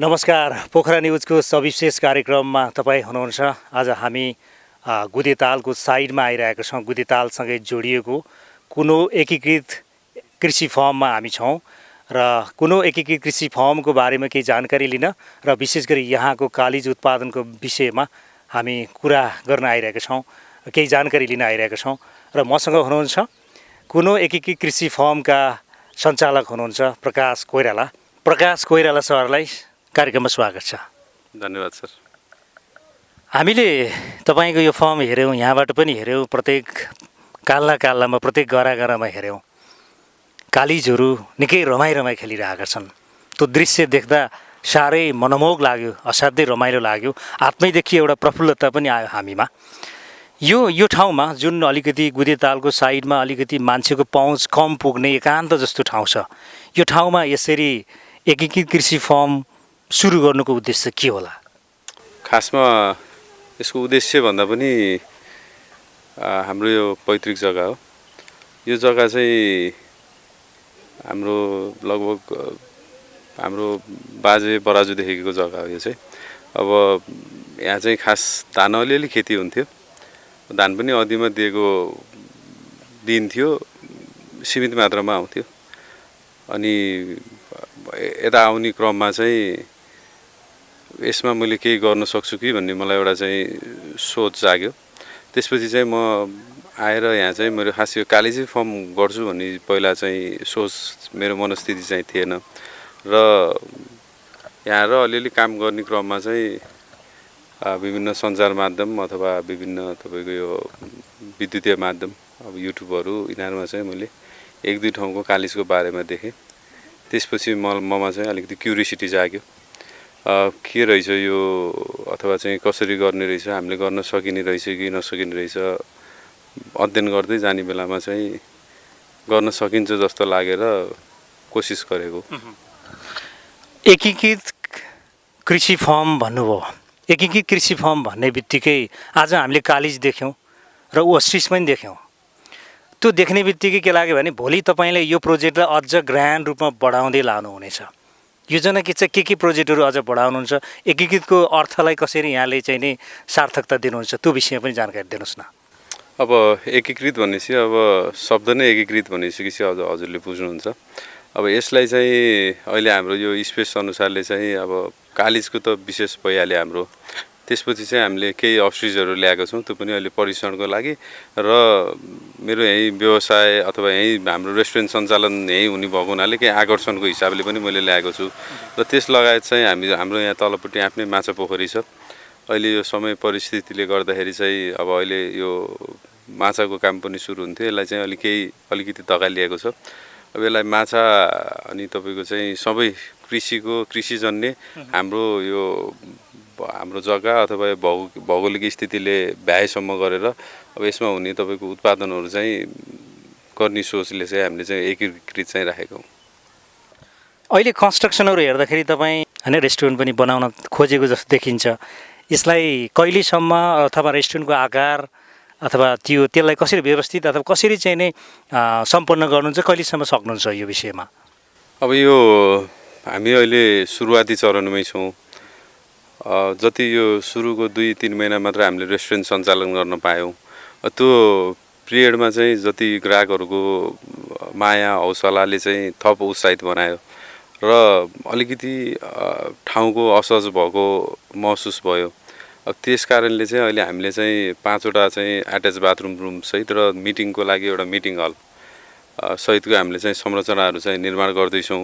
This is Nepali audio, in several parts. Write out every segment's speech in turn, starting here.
नमस्कार, पोखरा न्युजको सविशेष कार्यक्रममा तपाईँ हुनुहुन्छ। आज हामी गुदेतालको साइडमा आइरहेका छौँ। गुदेतालसँगै जोडिएको कुनो एकीकृत कृषि फर्ममा हामी छौँ र कुनो एकीकृत कृषि फर्मको बारेमा केही जानकारी लिन र विशेष गरी यहाँको कालिज उत्पादनको विषयमा हामी कुरा गर्न आइरहेका छौँ, केही जानकारी लिन आइरहेका छौँ। र मसँग हुनुहुन्छ कुनो एकीकृत कृषि फर्मका सञ्चालक हुनुहुन्छ प्रकाश कोइराला। प्रकाश कोइराला सरलाई कार्यक्रममा स्वागत छ। धन्यवाद सर। हामीले तपाईँको यो फर्म हेऱ्यौँ, यहाँबाट पनि हेऱ्यौँ, प्रत्येक काल्लामा प्रत्येक गरामा हेऱ्यौँ, कालिजहरू निकै रमाइ खेलिरहेका छन्। त्यो दृश्य देख्दा साह्रै मनमोहक लाग्यो, असाध्यै रमाइलो लाग्यो। आत्मैदेखि एउटा प्रफुल्लता पनि आयो हामीमा। यो ठाउँमा जुन अलिकति गुदेतालको साइडमा अलिकति मान्छेको पहुँच कम पुग्ने एकान्त जस्तो ठाउँ छ, यो ठाउँमा यसरी एकीकृत कृषि फर्म सुरु गर्नुको उद्देश्य के होला? खासमा यसको उद्देश्य भन्दा पनि हाम्रो यो पैतृक जग्गा हो। यो जग्गा चाहिँ हाम्रो लगभग हाम्रो बाजे बराजुदेखिको जग्गा हो। यो चाहिँ अब यहाँ चाहिँ खास धान अलिअलि खेती हुन्थ्यो। धान पनि अदीमा दिन्थ्यो, सीमित मात्रामा आउँथ्यो। अनि यता आउने क्रममा चाहिँ यसमा मैले केही गर्न सक्छु कि भन्ने मलाई एउटा चाहिँ सोच जाग्यो। त्यसपछि चाहिँ म आएर यहाँ चाहिँ मेरो खास यो कालिजै फर्म गर्छु भन्ने पहिला चाहिँ सोच मेरो मनस्थिति चाहिँ थिएन। र यहाँ र अलिअलि काम गर्ने क्रममा चाहिँ विभिन्न सञ्चार माध्यम अथवा विभिन्न तपाईँको यो विद्युतीय माध्यम, अब युट्युबहरू, यिनीहरूमा चाहिँ मैले एक दुई ठाउँको कालिजको बारेमा देखेँ। त्यसपछि ममा चाहिँ अलिकति क्युरियोसिटी जाग्यो, के रहेछ यो, अथवा चाहिँ कसरी गर्ने रहेछ, हामीले गर्न सकिने रहेछ कि नसकिने रहेछ, अध्ययन गर्दै जाने बेलामा चाहिँ गर्न सकिन्छ जस्तो लागेर कोसिस गरेको। एकीकृत कृषि फर्म भन्नुभयो। एकीकृत कृषि फर्म भन्ने बित्तिकै आज हामीले कालिज देख्यौँ र ओस्ट्रिच पनि देख्यौँ। त्यो देख्ने बित्तिकै के लाग्यो भने भोलि तपाईँले यो प्रोजेक्टलाई अझ ग्रान्ड रूपमा बढाउँदै लानुहुनेछ। योजना के छ, के प्रोजेक्टहरू अझ बढाउनुहुन्छ, एकीकृतको अर्थलाई कसरी यहाँले चाहिँ नि सार्थकता दिनुहुन्छ, त्यो विषयमा पनि जानकारी दिनुहोस् न। अब एकीकृत भनेपछि अब शब्द नै एकीकृत भनेपछि हजुरले बुझ्नुहुन्छ। अब यसलाई चाहिँ अहिले हाम्रो यो स्पेस अनुसारले चाहिँ अब कालिजको त विशेष भइहाल्यो हाम्रो। त्यसपछि चाहिँ हामीले केही अफिसहरू ल्याएको छौँ, त्यो पनि अहिले परीक्षणको लागि। र मेरो यहीँ व्यवसाय अथवा यहीँ हाम्रो रेस्टुरेन्ट सञ्चालन यहीँ हुने भएको हुनाले केही आकर्षणको हिसाबले पनि मैले ल्याएको छु। र त्यस लगायत चाहिँ हाम्रो यहाँ तलपट्टि आफ्नै माछा पोखरी छ। अहिले यो समय परिस्थितिले गर्दाखेरि चाहिँ अब अहिले यो माछाको काम पनि सुरु हुन्थ्यो। यसलाई चाहिँ अलिकति धकालिएको छ। अब यसलाई माछा अनि तपाईँको चाहिँ सबै कृषिजन्य हाम्रो जग्गा अथवा भौगोलिक स्थितिले भ्याएसम्म गरेर अब यसमा हुने तपाईँको उत्पादनहरू चाहिँ गर्ने सोचले चाहिँ हामीले चाहिँ एकीकृत चाहिँ राखेको हौँ। अहिले कन्स्ट्रक्सनहरू हेर्दाखेरि तपाईँ होइन रेस्टुरेन्ट पनि बनाउन खोजेको जस्तो देखिन्छ। यसलाई कहिलेसम्म अथवा रेस्टुरेन्टको आकार अथवा त्यसलाई कसरी व्यवस्थित अथवा कसरी चाहिँ नै सम्पन्न गर्नुहुन्छ, कहिलेसम्म सक्नुहुन्छ यो विषयमा? अब यो हामी अहिले सुरुवाती चरणमै छौँ। जति यो सुरुको 2-3 महिना मात्र हामीले रेस्टुरेन्ट सञ्चालन गर्न पायौँ। त्यो पिरियडमा चाहिँ जति ग्राहकहरूको माया हौसलाले चाहिँ थप उत्साहित बनायो र अलिकति ठाउँको असहज भएको महसुस भयो। अब त्यस कारणले चाहिँ अहिले हामीले चाहिँ 5वटा चाहिँ एट्याच बाथरुम रुम सहित र मिटिङको लागि एउटा मिटिङ हल सहितको हामीले चाहिँ संरचनाहरू चाहिँ निर्माण गर्दैछौँ।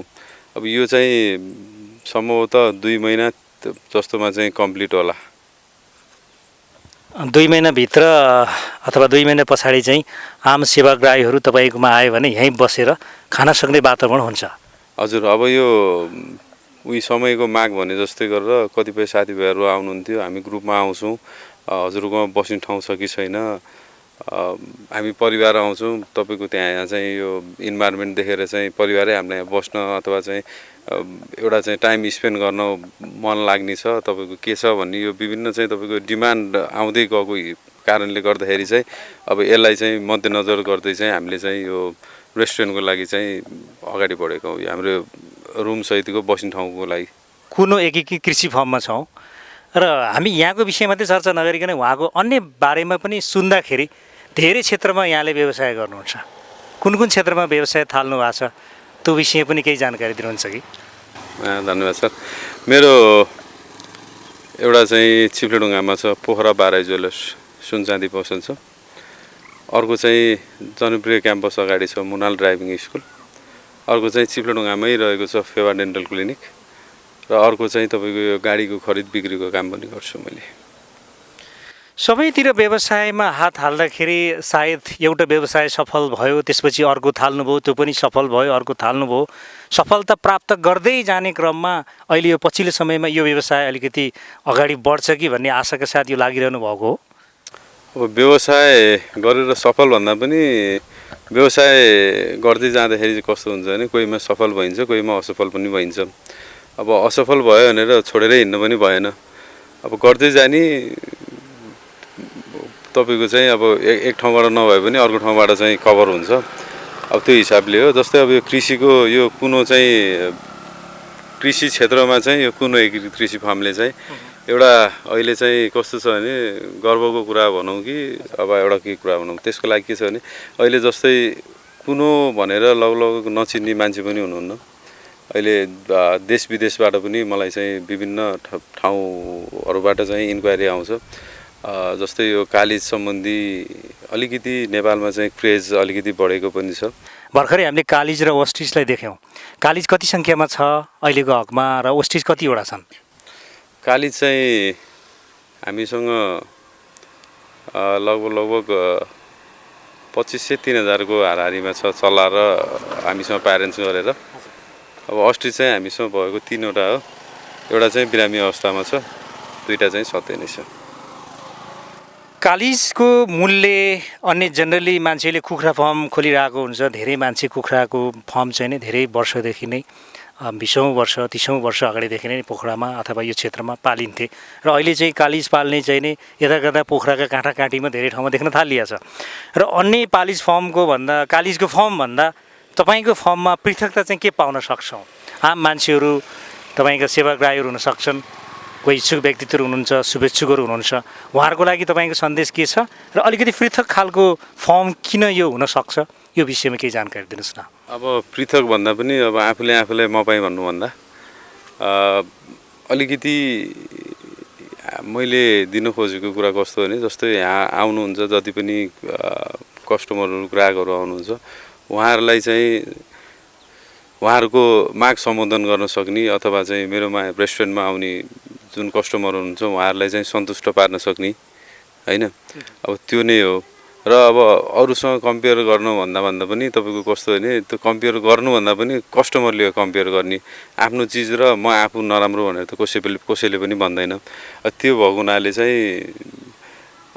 अब यो चाहिँ सम्भवतः 2 महिना जस्तोमा चाहिँ कम्प्लिट होला। 2 महिनाभित्र अथवा 2 महिना पछाडि चाहिँ आम सेवाग्राहीहरू तपाईँकोमा आयो भने यहीँ बसेर खान सक्ने वातावरण हुन्छ? हजुर, अब यो उही समयको माग भने जस्तै गरेर कतिपय साथीभाइहरू आउनुहुन्थ्यो, हामी ग्रुपमा आउँछौँ, हजुरकोमा बस्ने ठाउँ छ कि छैन, हामी परिवार आउँछौँ, तपाईँको यहाँ चाहिँ यो इन्भाइरोमेन्ट देखेर चाहिँ परिवारै हामीलाई यहाँ बस्न अथवा चाहिँ एउटा चाहिँ टाइम स्पेन्ड गर्न मन लाग्ने छ, तपाईँको के छ भन्ने यो विभिन्न चाहिँ तपाईँको डिमान्ड आउँदै गएको कारणले गर्दाखेरि चाहिँ अब यसलाई चाहिँ मध्यनजर गर्दै चाहिँ हामीले चाहिँ यो रेस्टुरेन्टको लागि चाहिँ अगाडि बढेको हो। हाम्रो रुम सहितको बस्ने ठाउँको लागि कुनो एकीकृत कृषि फर्ममा छौँ र हामी यहाँको विषयमा मात्रै चर्चा नगरिकन उहाँको अन्य बारेमा पनि सुन्दाखेरि धेरै क्षेत्रमा यहाँले व्यवसाय गर्नुहुन्छ। कुन कुन क्षेत्रमा व्यवसाय थाल्नु भएको छ त्यो विषय पनि केही जानकारी दिनुहुन्छ कि? धन्यवाद सर। मेरो एउटा चाहिँ चिप्लेढुङ्गामा छ पोखरा बाराई ज्वेलर्स, सुन चाँदी पसल छ। अर्को चाहिँ जनप्रिय क्याम्पस अगाडि छ मुनाल ड्राइभिङ स्कुल। अर्को चाहिँ चिप्लेढुङ्गामै रहेको छ फेवा डेन्टल क्लिनिक र अर्को चाहिँ तपाईँको यो गाडीको खरिद बिक्रीको काम पनि गर्छु मैले। सबैतिर व्यवसायमा हात हाल्दाखेरि सायद एउटा व्यवसाय सफल भयो, त्यसपछि अर्को थाल्नुभयो, त्यो पनि सफल भयो, अर्को थाल्नुभयो। सफलता प्राप्त गर्दै जाने क्रममा अहिले यो पछिल्लो समयमा यो व्यवसाय अलिकति अगाडि बढ्छ कि भन्ने आशाका साथ यो लागिरहनु भएको हो? अब व्यवसाय गरेर सफल भन्दा पनि व्यवसाय गर्दै जाँदाखेरि चाहिँ कस्तो हुन्छ भने कोहीमा सफल भइन्छ, कोहीमा असफल पनि भइन्छ। अब असफल भयो भनेर छोडेर हिँड्नु पनि भएन। अब गर्दै जाने तपाईँको चाहिँ अब एक ठाउँबाट नभए पनि अर्को ठाउँबाट चाहिँ कभर हुन्छ। अब त्यो हिसाबले हो। जस्तै अब यो कृषिको यो कुनो चाहिँ कृषि क्षेत्रमा चाहिँ यो कुनो एकीकृत कृषि फार्मले चाहिँ एउटा अहिले चाहिँ कस्तो छ भने गर्वको कुरा भनौँ कि अब एउटा के कुरा भनौँ, त्यसको लागि के छ भने अहिले जस्तै कुनो भनेर लगभग नचिन्ने मान्छे पनि हुनुहुन्न। अहिले देश विदेशबाट पनि मलाई चाहिँ विभिन्न ठाउँहरूबाट चाहिँ इन्क्वायरी आउँछ। जस्तै यो कालिज सम्बन्धी अलिकति नेपालमा चाहिँ क्रेज अलिकति बढेको पनि छ। भर्खरै हामीले कालिज र ओस्टिजलाई देख्यौँ। कालिज कति सङ्ख्यामा छ अहिलेको हकमा र ओस्टिज कतिवटा छन्? कालिज चाहिँ हामीसँग लगभग 2500-3000 को हाराहारीमा छ चल्ला र हामीसँग प्यारेन्ट्स गरेर। अब अस्ट्रिच चाहिँ हामीसँग भएको 3वटा हो। एउटा चाहिँ बिरामी अवस्थामा छ, 2टा चाहिँ सत्य नै छ। कालिजको मूल्य अन्य जनरली मान्छेले कुखुरा फर्म खोलिरहेको हुन्छ। धेरै मान्छे कुखुराको फर्म चाहिँ नै धेरै वर्षदेखि नै 20औँ वर्ष 30औँ वर्ष अगाडिदेखि नै पोखरामा अथवा यो क्षेत्रमा पालिन्थे र अहिले चाहिँ कालिज पाल्ने चाहिँ नै यता गर्दा पोखराका काँटा काँटीमा धेरै ठाउँमा देख्न थालिएको छ। र अन्य कालिज कालिजको फर्म भन्दा तपाईँको फर्ममा पृथकता चाहिँ के पाउन सक्छौँ? आम मान्छेहरू तपाईँका सेवाग्राहीहरू हुन सक्छन्, कोही इच्छुक व्यक्तित्वहरू हुनुहुन्छ, शुभेच्छुकहरू हुनुहुन्छ, उहाँहरूको लागि तपाईँको सन्देश के छ र अलिकति पृथक खालको फर्म किन यो हुनसक्छ, यो विषयमा केही जानकारी दिनुहोस् न। अब पृथक भन्दा पनि अब आफूले मपाई भन्नुभन्दा अलिकति मैले दिन खोजेको कुरा कस्तो भने जस्तै यहाँ आउनुहुन्छ जति पनि कस्टमरहरू ग्राहकहरू आउनुहुन्छ उहाँहरूलाई चाहिँ उहाँहरूको माग सम्बोधन गर्न सक्ने अथवा चाहिँ मेरोमा रेस्टुरेन्टमा आउने जुन कस्टमर हुनुहुन्छ उहाँहरूलाई चाहिँ सन्तुष्ट पार्न सक्ने हैन। अब त्यो नै हो। र अब अरूसँग कम्पेयर गर्नुभन्दा पनि तपाईँको कस्तो भने त्यो कम्पेयर गर्नुभन्दा पनि कस्टमरले कम्पेयर गर्ने। आफ्नो चिज र म आफू नराम्रो भनेर त कसैले पनि भन्दैन। त्यो भएको हुनाले चाहिँ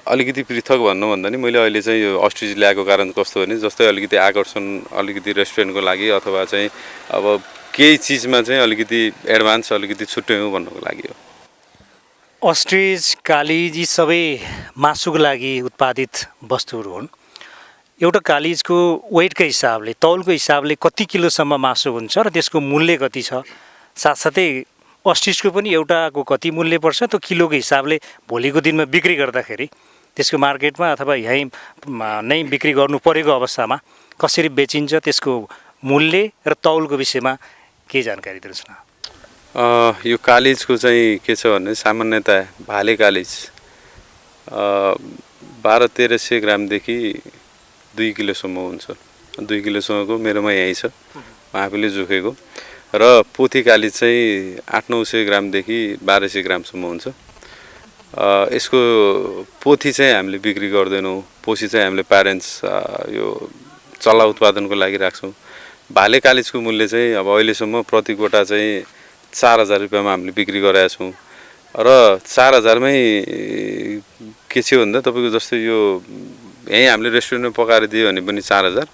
अलिकति पृथक भन्नुभन्दा नि मैले अहिले चाहिँ यो अस्ट्रिच ल्याएको कारण कस्तो भने जस्तै अलिकति आकर्षण अलिकति रेस्टुरेन्टको लागि अथवा चाहिँ अब केही चिजमा चाहिँ अलिकति एडभान्स अलिकति छुट्टै हो भन्नको लागि हो। अस्ट्रिच, कालिज यी सबै मासुको लागि उत्पादित वस्तुहरू हुन्। एउटा कालिजको वेटको हिसाबले तौलको हिसाबले कति किलोसम्म मासु हुन्छ र त्यसको मूल्य कति छ? साथसाथै अस्ट्रिचको पनि एउटाको कति मूल्य पर्छ? त्यो किलोको हिसाबले भोलिको दिनमा बिक्री गर्दाखेरि त्यसको मार्केटमा अथवा यहीँ नै बिक्री गर्नु परेको अवस्थामा कसरी बेचिन्छ, त्यसको मूल्य र तौलको विषयमा केही जानकारी दिनुहोस् न। यो कालिजको चाहिँ के छ भने सामान्यतया भाले कालिज 1200-1300 ग्रामदेखि 2 किलोसम्म हुन्छ। 2 किलोसम्मको मेरोमा यहीँ छ, आफूले जोखेको। र पोथी कालिज चाहिँ 800-900 ग्रामदेखि 1200 ग्रामसम्म हुन्छ। यसको पोथी चाहिँ हामीले बिक्री गर्दैनौँ, पोथी चाहिँ हामीले प्यारेन्ट्स यो चल्ला उत्पादनको लागि राख्छौँ। भाले कालिजको मूल्य चाहिँ अब अहिलेसम्म प्रति गोटा चाहिँ 4000 रुपियाँमा हामीले बिक्री गराएका छौँ। र 4000मै के छ भन्दा तपाईँको जस्तै यो यहीँ हामीले रेस्टुरेन्टमा पकाएर दियो भने पनि 4000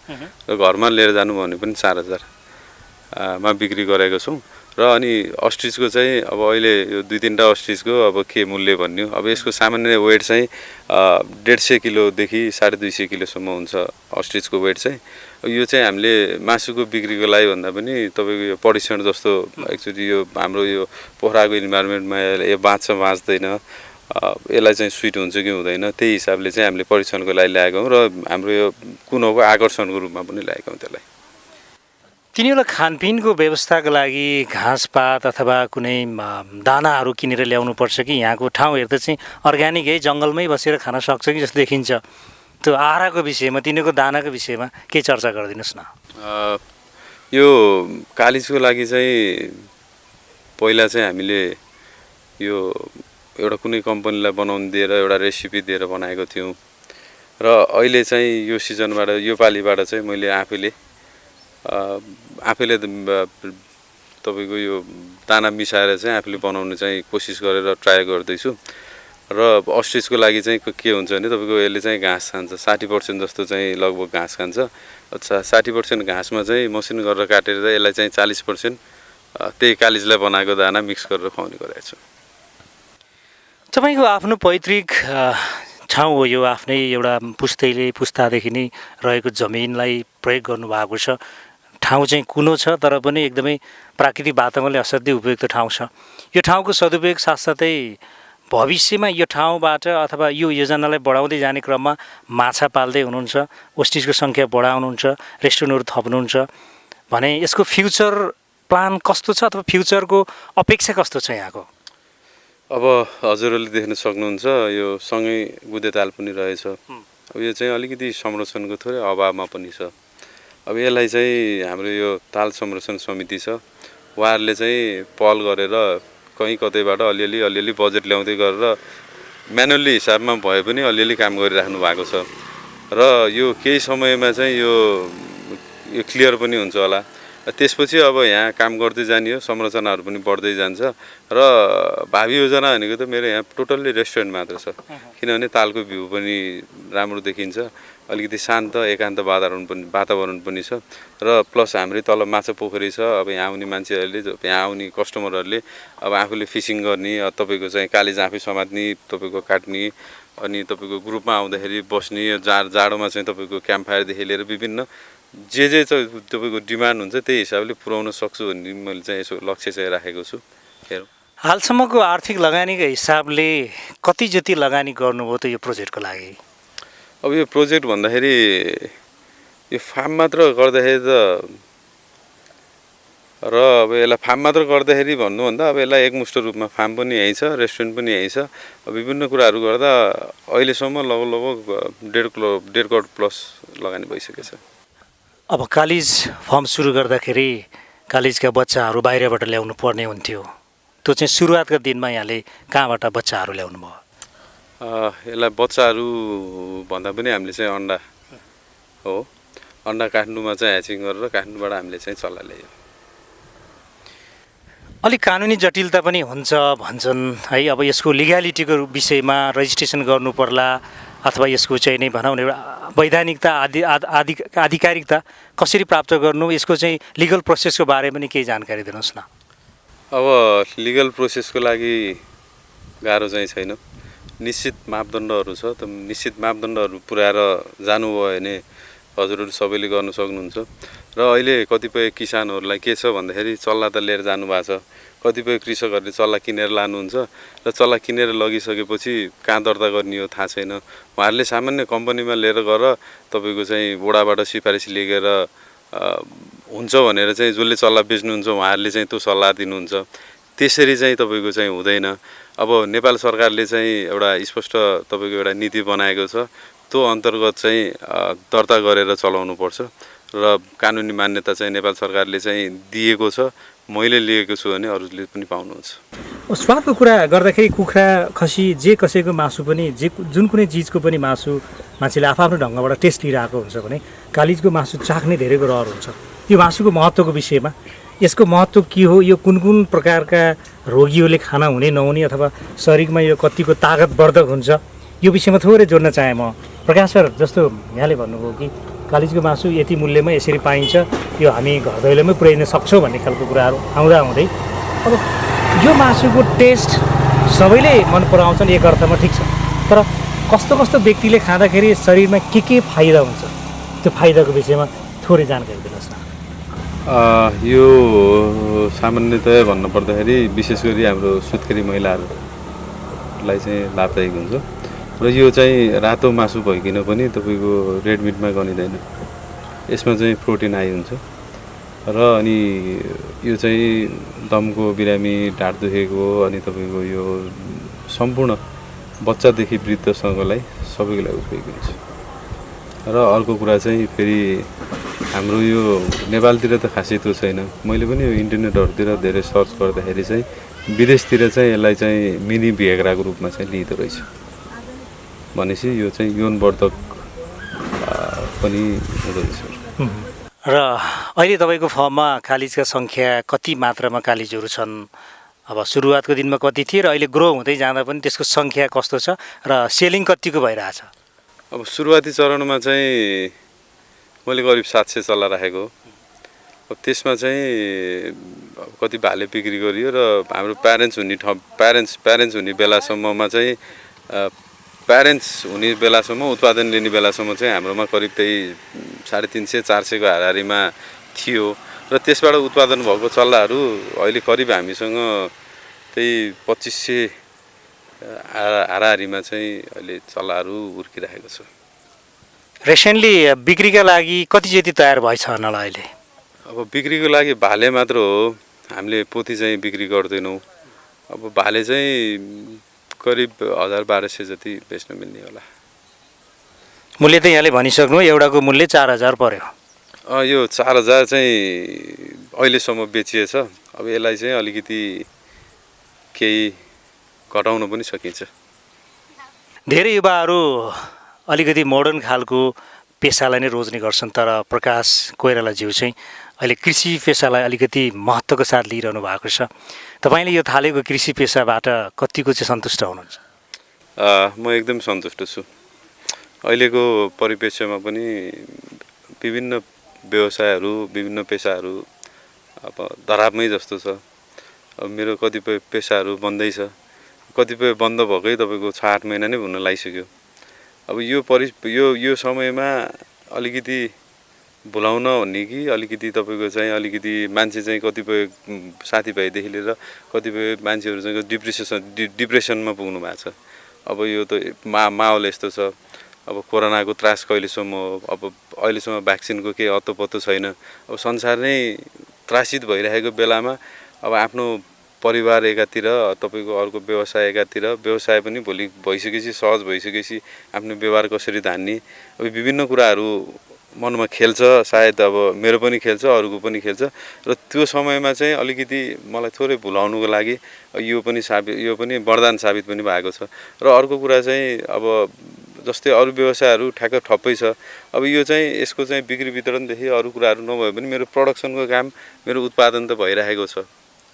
र घरमा लिएर जानु भने पनि 4000 मा बिक्री गरेको छौँ। र अनि अस्ट्रिचको चाहिँ अब अहिले यो 2-3टा अस्ट्रिचको अब के मूल्य भन्ने हो। अब यसको सामान्य वेट चाहिँ 150 किलोदेखि 250 किलोसम्म हुन्छ अस्ट्रिचको वेट चाहिँ। यो चाहिँ हामीले मासुको बिक्रीको लागि भन्दा पनि तपाईँको यो परीक्षण जस्तो एक्चुअली यो हाम्रो यो पोखराको इन्भाइरोमेन्टमा यो बाँच्दैन, यसलाई चाहिँ स्विट हुन्छ कि हुँदैन, त्यही हिसाबले चाहिँ हामीले परीक्षणको लागि ल्याएको हौँ र हाम्रो यो कुनोको आकर्षणको रूपमा पनि ल्याएको हौँ त्यसलाई। तिनीहरूलाई खानपिनको व्यवस्थाको लागि घाँसपात अथवा कुनै दानाहरू किनेर ल्याउनु पर्छ कि यहाँको ठाउँ हेर्दा चाहिँ अर्ग्यानिक है, जङ्गलमै बसेर खान सक्छ कि जस्तो देखिन्छ। त्यो आहाराको विषयमा, तिनीहरूको दानाको विषयमा केही चर्चा गरिदिनुहोस् न। यो कालिजको लागि चाहिँ पहिला चाहिँ हामीले यो एउटा कुनै कम्पनीलाई बनाउनु दिएर एउटा रेसिपी दिएर बनाएको थियौँ र अहिले चाहिँ यो सिजनबाट यो पालिबाट चाहिँ मैले आफैले तपाईँको यो दाना मिसाएर चाहिँ आफूले बनाउनु चाहिँ कोसिस गरेर ट्राई गर्दैछु। र अस्ट्रिचको लागि चाहिँ के हुन्छ भने तपाईँको यसले चाहिँ घाँस खान्छ, 60% जस्तो चाहिँ लगभग घाँस खान्छ। अच्छा, 60% घाँसमा चाहिँ मसिन गरेर काटेर यसलाई चाहिँ 40% त्यही कालिजलाई बनाएको दाना मिक्स गरेर खुवाउने गरेको छु। तपाईँको आफ्नो पैतृक ठाउँ हो यो, आफ्नै एउटा पुस्तादेखि नै रहेको जमिनलाई प्रयोग गर्नुभएको छ। ठाउँ चाहिँ कुनो छ तर पनि एकदमै प्राकृतिक वातावरणले असाध्यै उपयुक्त ठाउँ छ। यो ठाउँको सदुपयोग साथसाथै भविष्यमा यो ठाउँबाट अथवा यो योजनालाई बढाउँदै जाने क्रममा माछा पाल्दै हुनुहुन्छ, ओस्टिजको सङ्ख्या बढाउनुहुन्छ, रेस्टुरेन्टहरू थप्नुहुन्छ भने यसको फ्युचर प्लान कस्तो छ अथवा फ्युचरको अपेक्षा कस्तो छ यहाँको? अब हजुरहरूले देख्न सक्नुहुन्छ यो सँगै गुदेताल पनि रहेछ। अब यो चाहिँ अलिकति संरक्षणको थोरै अभावमा पनि छ। अब यसलाई चाहिँ हाम्रो यो ताल संरक्षण समिति छ, उहाँहरूले चाहिँ पहल गरेर कहीँ कतैबाट अलिअलि बजेट ल्याउँदै गरेर म्यानुअली हिसाबमा भए पनि अलिअलि काम गरिराख्नु भएको छ र यो केही समयमा चाहिँ यो क्लियर पनि हुन्छ होला। त्यसपछि अब यहाँ काम गर्दै जाने हो, संरचनाहरू पनि बढ्दै जान्छ र भावी योजना भनेको त मेरो यहाँ टोटल्ली रेस्टुरेन्ट मात्र छ, किनभने तालको भ्यू पनि राम्रो देखिन्छ, अलिकति शान्त एकान्त वातावरण पनि छ र प्लस हाम्रै तल माछा पोखरी छ। अब यहाँ आउने मान्छेहरूले, यहाँ आउने कस्टमरहरूले अब आफूले फिसिङ गर्ने, तपाईँको चाहिँ कालिज आफै समात्ने, तपाईँको काट्ने, अनि तपाईँको ग्रुपमा आउँदाखेरि बस्ने, जाडोमा चाहिँ तपाईँको क्याम्प फायरदेखि लिएर विभिन्न जे चाहिँ तपाईँको डिमान्ड हुन्छ त्यही हिसाबले पुर्याउन सक्छु भन्ने मैले चाहिँ यसो लक्ष्य चाहिँ राखेको छु। हेरौँ हालसम्मको आर्थिक लगानीको हिसाबले कति जति लगानी गर्नुभयो त यो प्रोजेक्टको लागि? अब यो प्रोजेक्ट भन्दाखेरि यो फार्म मात्र गर्दाखेरि त र अब यसलाई फार्म मात्र गर्दाखेरि भन्नुभन्दा अब यसलाई एकमुष्ट रूपमा फार्म पनि यहीँ छ, रेस्टुरेन्ट पनि यहीँ छ, विभिन्न कुराहरू गर्दा अहिलेसम्म लगभग 1.5 करोड प्लस लगानी भइसकेको छ। अब कालिज फार्म सुरु गर्दाखेरि कालिजका बच्चाहरू बाहिरबाट ल्याउनु पर्ने हुन्थ्यो, त्यो चाहिँ सुरुवातका दिनमा यहाँले कहाँबाट बच्चाहरू ल्याउनु भयो? यसलाई बच्चाहरू भन्दा पनि हामीले चाहिँ अन्डा हो, अन्डा काठमाडौँमा चाहिँ ह्याचिङ गरेर काठमाडौँबाट हामीले चाहिँ चल्ला ल्यायौँ। अलिक कानुनी जटिलता पनि हुन्छ भन्छन् है। अब यसको लिगालिटीको विषयमा रजिस्ट्रेसन गर्नु पर्ला अथवा यसको चाहिँ नै भनौँ न एउटा वैधानिकता आधिकारिकता कसरी प्राप्त गर्नु, यसको चाहिँ लिगल प्रोसेसको बारेमा पनि केही जानकारी दिनुहोस् न। अब लिगल प्रोसेसको लागि गाह्रो चाहिँ छैन, निश्चित मापदण्डहरू छ। त निश्चित मापदण्डहरू पुर्याएर जानुभयो भने हजुरहरू सबैले गर्न सक्नुहुन्छ। र अहिले कतिपय किसानहरूलाई के छ भन्दाखेरि चल्ला त लिएर जानुभएको छ, कतिपय कृषकहरूले चल्ला किनेर लानुहुन्छ र चल्ला किनेर लगिसकेपछि कहाँ दर्ता गर्ने हो थाहा छैन। उहाँहरूले सामान्य कम्पनीमा लिएर गएर तपाईँको चाहिँ बोर्डबाट सिफारिस लिएर हुन्छ भनेर चाहिँ जसले चल्ला बेच्नुहुन्छ उहाँहरूले चाहिँ त्यो सल्लाह दिनुहुन्छ। त्यसरी चाहिँ तपाईँको चाहिँ हुँदैन। अब नेपाल सरकारले चाहिँ एउटा स्पष्ट तपाईँको एउटा नीति बनाएको छ, त्यो अन्तर्गत चाहिँ दर्ता गरेर चलाउनुपर्छ र कानुनी मान्यता चाहिँ नेपाल सरकारले चाहिँ दिएको छ। मैले लिएको छु भने अरूले पनि पाउनुहुन्छ। स्वादको कुरा गर्दाखेरि कुखुरा, खसी जे कसैको मासु पनि जुन कुनै चिजको पनि मासु मान्छेले आफ्नो ढङ्गबाट टेस्ट लिइरहेको हुन्छ भने कालिजको मासु चाख्ने धेरैको रहर हुन्छ। यो मासुको महत्त्वको विषयमा यसको महत्त्व के हो, यो कुन कुन प्रकारका रोगीहरूले खाना हुने नहुने अथवा शरीरमा यो कतिको तागतवर्धक हुन्छ, यो विषयमा थोरै जोड्न चाहेँ म। प्रकाश सर, जस्तो यहाँले भन्नुभयो कि कालिजको मासु यति मूल्यमा यसरी पाइन्छ, यो हामी घर दैलोमै पुर्याइन सक्छौँ भन्ने खालको कुराहरू आउँदै अब यो मासुको टेस्ट सबैले मन पराउँछन् एक अर्थमा, ठिक छ, तर कस्तो कस्तो व्यक्तिले खाँदाखेरि शरीरमा के फाइदा हुन्छ, त्यो फाइदाको विषयमा थोरै जानकारी दिनुहोस् न। यो सामान्यतया भन्नुपर्दाखेरि विशेष गरी हाम्रो सुत्केरी महिलाहरूलाई चाहिँ लाभदायक हुन्छ र यो चाहिँ रातो मासु भइकन पनि तपाईँको रेड मिटमा गनिँदैन। यसमा चाहिँ प्रोटिन हाई हुन्छ र अनि यो चाहिँ दमको बिरामी, ढाड दुखेको, अनि तपाईँको यो सम्पूर्ण बच्चादेखि वृद्धसँगलाई सबैको लागि उपयोगी हुन्छ। र अर्को कुरा चाहिँ फेरि हाम्रो यो नेपालतिर त खासै त्यो छैन, मैले पनि यो इन्टरनेटहरूतिर धेरै सर्च गर्दाखेरि चाहिँ विदेशतिर चाहिँ यसलाई चाहिँ मिनी भिएग्राको रूपमा चाहिँ लिँदो रहेछ। भनेपछि यो चाहिँ यौनवर्धक पनि हुँदो रहेछ। र अहिले तपाईँको फर्ममा कालिजका सङ्ख्या कति मात्रामा कालिजहरू छन्? अब सुरुवातको दिनमा कति थिए र अहिले ग्रो हुँदै जाँदा पनि त्यसको सङ्ख्या कस्तो छ र सेलिङ कतिको भइरहेछ? अब सुरुवाती चरणमा चाहिँ मैले करिब 700 चल्ला राखेको। अब त्यसमा चाहिँ कति भाले बिक्री गरियो र हाम्रो प्यारेन्ट्स हुने बेलासम्ममा चाहिँ प्यारेन्ट्स हुने बेलासम्म, उत्पादन लिने बेलासम्म चाहिँ हाम्रोमा करिब त्यही 350-400 को हाराहारीमा थियो र त्यसबाट उत्पादन भएको चल्लाहरू अहिले करिब हामीसँग त्यही 2500 हाराहारीमा चाहिँ अहिले चल्लाहरू हुर्किरहेको छ। रिसेन्टली बिक्रीका लागि कति जति तयार भएछ होला अहिले? अब बिक्रीको लागि भाले मात्र हो, हामीले पोथी चाहिँ बिक्री गर्दैनौँ। अब भाले चाहिँ करिब 1200 जति बेच्न मिल्ने होला। मूल्य त यहाँले भनिसक्नु, एउटाको मूल्य 4000 पर्यो। यो 4000 चाहिँ अहिलेसम्म बेचिएछ। अब यसलाई चाहिँ अलिकति केही घटाउन पनि सकिन्छ। धेरै युवाहरू अलिकति मोडर्न खालको पेसालाई नै रोज्ने गर्छन्, तर प्रकाश कोइरालाज्यू चाहिँ अहिले कृषि पेसालाई अलिकति महत्त्वको साथ लिइरहनु भएको छ। तपाईँले यो थालेको कृषि पेसाबाट कतिको चाहिँ सन्तुष्ट हुनुहुन्छ? म एकदम सन्तुष्ट छु। अहिलेको परिप्रेक्ष्यमा पनि विभिन्न व्यवसायहरू, विभिन्न पेसाहरू अब धरापमै जस्तो छ। अब मेरो कतिपय पेसाहरू बन्दैछ, कतिपय बन्द भएकै तपाईँको 6-8 महिना नै हुन लागिसक्यो। अब यो समयमा अलिकति भुलाउन भन्ने कि अलिकति तपाईँको चाहिँ अलिकति मान्छे चाहिँ कतिपय साथीभाइदेखि लिएर कतिपय मान्छेहरू चाहिँ डिप्रेसनमा पुग्नु भएको छ। अब यो त माहौल यस्तो छ। अब कोरोनाको त्रास कहिलेसम्म हो? अब अहिलेसम्म भ्याक्सिनको केही अत्तो-पत्तो छैन। अब संसार नै त्रासित भइरहेको बेलामा अब आफ्नो परिवार एकातिर, तपाईँको अर्को व्यवसाय एकातिर, व्यवसाय पनि भोलि भइसकेपछि, सहज भइसकेपछि आफ्नो व्यवहार कसरी धान्ने, अब विभिन्न कुराहरू मनमा खेल्छ। सायद अब मेरो पनि खेल्छ, अरूको पनि खेल्छ र त्यो समयमा चाहिँ अलिकति मलाई थोरै भुलाउनुको लागि यो पनि वरदान साबित पनि भएको छ। र अर्को कुरा चाहिँ अब जस्तै अरू व्यवसायहरू ठ्याक्क ठप्पै छ। अब यो चाहिँ यसको चाहिँ बिक्री वितरणदेखि अरू कुराहरू नभए पनि मेरो प्रोडक्सनको काम, मेरो उत्पादन त भइरहेको छ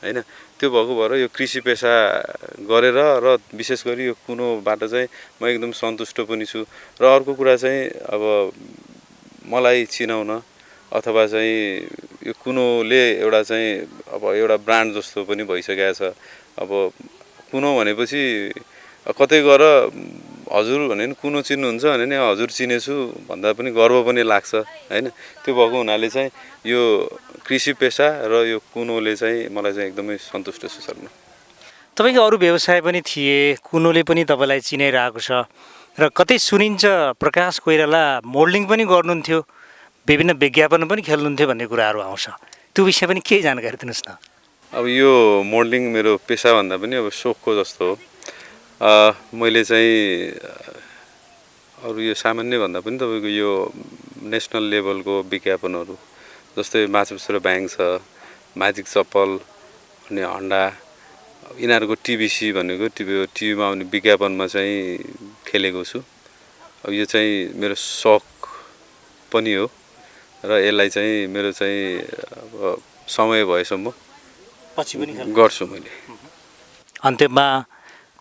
हैन। त्यो भएको भएर यो कृषि पेसा गरेर र विशेष गरी यो कुनोबाट चाहिँ म एकदम सन्तुष्ट पनि छु। र अर्को कुरा चाहिँ अब मलाई चिनाउन अथवा चाहिँ यो कुनोले एउटा चाहिँ अब एउटा ब्रान्ड जस्तो पनि भइसकेको छ। अब कुनो भनेपछि कतै गएर हजुर भने नि कुनो चिन्नुहुन्छ भने नि हजुर चिनेछु भन्दा पनि गर्व पनि लाग्छ हैन। त्यो भएको हुनाले चाहिँ यो कृषि पेसा र यो कुनोले चाहिँ मलाई चाहिँ एकदमै सन्तुष्ट छु सर। म तपाईँको अरू व्यवसाय पनि थिए, कुनोले पनि तपाईँलाई चिनाइरहेको छ र कतै सुनिन्छ प्रकाश कोइराला मोल्डिङ पनि गर्नुहुन्थ्यो, विभिन्न विज्ञापन पनि खेल्नुहुन्थ्यो भन्ने कुराहरू आउँछ। त्यो विषय पनि केही जानकारी दिनुहोस् न। अब यो मोल्डिङ मेरो पेसाभन्दा पनि अब सोखको जस्तो हो। मैले चाहिँ अरू यो सामान्य भन्दा पनि तपाईँको यो नेसनल लेभलको विज्ञापनहरू जस्तै माछापुच्छ्रे ब्याङ्क छ, म्याजिक चप्पल अनि हन्डा, यिनीहरूको टिबिसी भनेको टिभीमा आउने विज्ञापनमा चाहिँ खेलेको छु। अब यो चाहिँ मेरो सोख पनि हो र यसलाई चाहिँ मेरो चाहिँ अब समय भएसम्म पछि पनि गर्छु मैले। अन्त्यमा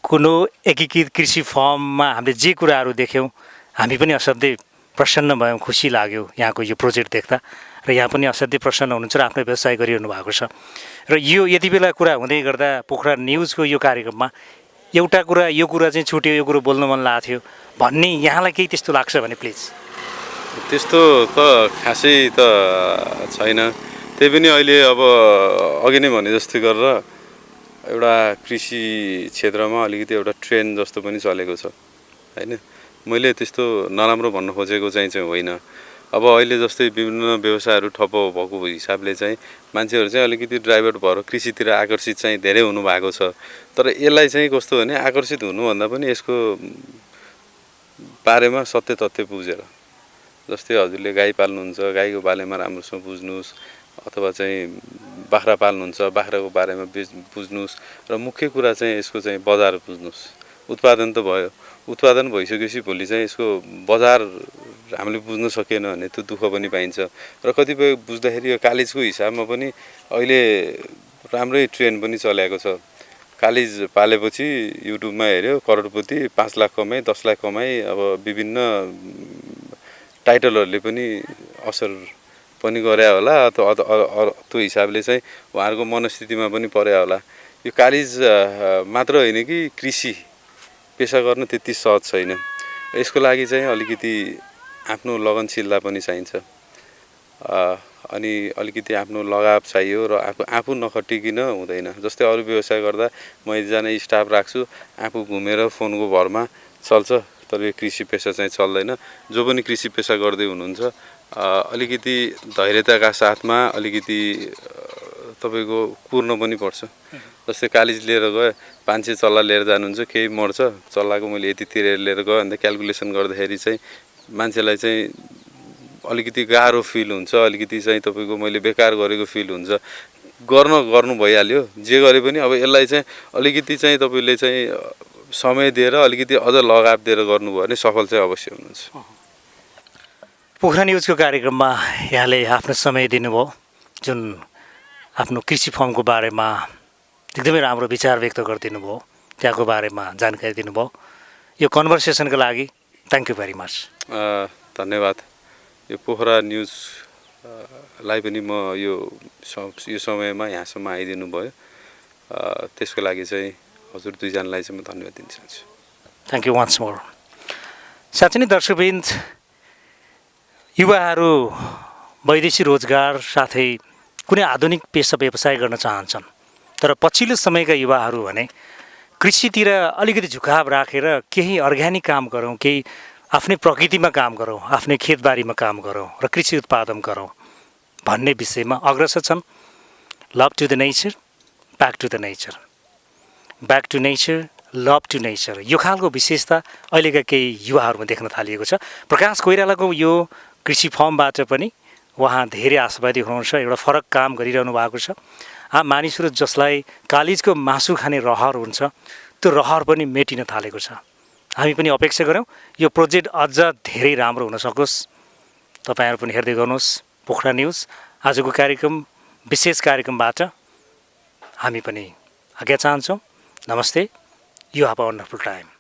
कुनो एकीकृत कृषि फर्ममा हामीले जे कुराहरू देख्यौँ हामी पनि असाध्यै प्रसन्न भयौँ, खुसी लाग्यो यहाँको यो प्रोजेक्ट देख्दा र यहाँ पनि असाध्यै प्रसन्न हुनुहुन्छ र आफ्नो व्यवसाय गरिरहनु भएको छ। र यो यति बेला कुरा हुँदै गर्दा पोखरा न्युजको यो कार्यक्रममा एउटा कुरा यो कुरा चाहिँ छुट्यो, यो कुरो बोल्नु मन लागेको थियो भन्ने यहाँलाई केही त्यस्तो लाग्छ भने प्लिज। त्यस्तो त खासै त छैन। त्यही पनि अहिले अब अघि नै भने जस्तै गरेर एउटा कृषि क्षेत्रमा अलिकति एउटा ट्रेन्ड जस्तो पनि चलेको छ होइन। मैले त्यस्तो नराम्रो भन्न खोजेको चाहिँ होइन। अब अहिले जस्तै विभिन्न व्यवसायहरू ठप्प भएको हिसाबले चाहिँ मान्छेहरू चाहिँ अलिकति डाइभर्ट भएर कृषितिर आकर्षित चाहिँ धेरै हुनुभएको छ। तर यसलाई चाहिँ कस्तो भने आकर्षित हुनुभन्दा पनि यसको बारेमा सत्य तथ्य बुझेर, जस्तै हजुरले गाई पाल्नुहुन्छ, गाईको बारेमा राम्रोसँग बुझ्नुहोस्, अथवा चाहिँ बाख्रा पाल्नुहुन्छ, बाख्राको बारेमा बुझ्नुहोस्, र मुख्य कुरा चाहिँ यसको चाहिँ बजार बुझ्नुहोस्। उत्पादन त भयो, उत्पादन भइसकेपछि भोलि चाहिँ यसको बजार हामीले बुझ्न सकेन भने त्यो दुःख पनि पाइन्छ। र कतिपय बुझ्दाखेरि यो कालिजको हिसाबमा पनि अहिले राम्रै ट्रेन्ड पनि चलेको छ। कालिज पालेपछि युट्युबमा हेऱ्यो करोडपति, 5 लाख कमाई, 10 लाख कमाई, अब विभिन्न टाइटलहरूले पनि असर पनि गरे होला, अथवा त्यो हिसाबले चाहिँ उहाँहरूको मनस्थितिमा पनि परे होला। यो कालिज मात्र होइन कि कृषि पेसा गर्न त्यति सहज छैन। यसको लागि चाहिँ अलिकति आफ्नो लगनशीलता पनि चाहिन्छ, अनि अलिकति आफ्नो लगाव चाहियो, र आफू नखटिकन हुँदैन। जस्तै अरू व्यवसाय गर्दा म एकजना स्टाफ राख्छु, आफू घुमेर फोनको भरमा चल्छ, तर यो कृषि पेसा चाहिँ चल्दैन। जो पनि कृषि पेसा गर्दै हुनुहुन्छ अलिकति धैर्यताका साथमा अलिकति तपाईँको कुर्न पनि पर्छ। जस्तै कालिज लिएर गयो, 500 चल्ला लिएर जानुहुन्छ, केही मर्छ, चल्लाको मैले यति तिरेर लिएर गयो अन्त क्यालकुलेसन गर्दाखेरि चाहिँ मान्छेलाई चाहिँ अलिकति गाह्रो फिल हुन्छ, अलिकति चाहिँ तपाईँको मैले बेकार गरेको फिल हुन्छ। गर्नु भइहाल्यो, जे गरे पनि अब यसलाई चाहिँ अलिकति चाहिँ तपाईँले चाहिँ समय दिएर अलिकति अझ लगाव दिएर गर्नुभयो भने सफल चाहिँ अवश्य हुनुहुन्छ। पोखरा न्युजको कार्यक्रममा यहाँले आफ्नो समय दिनुभयो, जुन आफ्नो कृषि फर्मको बारेमा एकदमै राम्रो विचार व्यक्त गरिदिनु भयो, त्यहाँको बारेमा जानकारी दिनुभयो। यो कन्भर्सेसनको लागि थ्याङ्क यू भेरी मच। धन्यवाद। यो पोखरा न्युजलाई पनि म यो समयमा यहाँसम्म आइदिनु भयो, त्यसको लागि चाहिँ हजुर दुईजनालाई चाहिँ म धन्यवाद दिन चाहन्छु। Thank you once more. साँच्चै नै दर्शकवृन्द, युवाहरू वैदेशिक रोजगार साथै कुनै आधुनिक पेसा व्यवसाय गर्न चाहन्छन्, तर पछिल्लो समयका युवाहरू भने कृषितिर अलिकति झुकाव राखेर केही अर्ग्यानिक काम गरौँ, केही आफ्नै प्रकृतिमा काम गरौँ, आफ्नै खेतबारीमा काम गरौँ र कृषि उत्पादन गरौँ भन्ने विषयमा अग्रसर छन्। Love to the nature, back to the nature, back to nature, love to nature, यो खालको विशेषता अहिलेका केही युवाहरूमा देख्न थालिएको छ। प्रकाश कोइरालाको यो कृषि फर्मबाट पनि उहाँ धेरै आशावादी हुनुहुन्छ, एउटा फरक काम गरिरहनु भएको छ। मानिसहरू जसलाई कालिजको मासु खाने रहर हुन्छ, त्यो रहर पनि मेटिन थालेको छ। हामी पनि अपेक्षा गरौँ यो प्रोजेक्ट अझ धेरै राम्रो हुन सकोस्। तपाईँहरू पनि हेर्दै गर्नुहोस् पोखरा न्युज। आजको कार्यक्रम विशेष कार्यक्रमबाट हामी पनि आज्ञा चाहन्छौँ। नमस्ते। You have a wonderful time.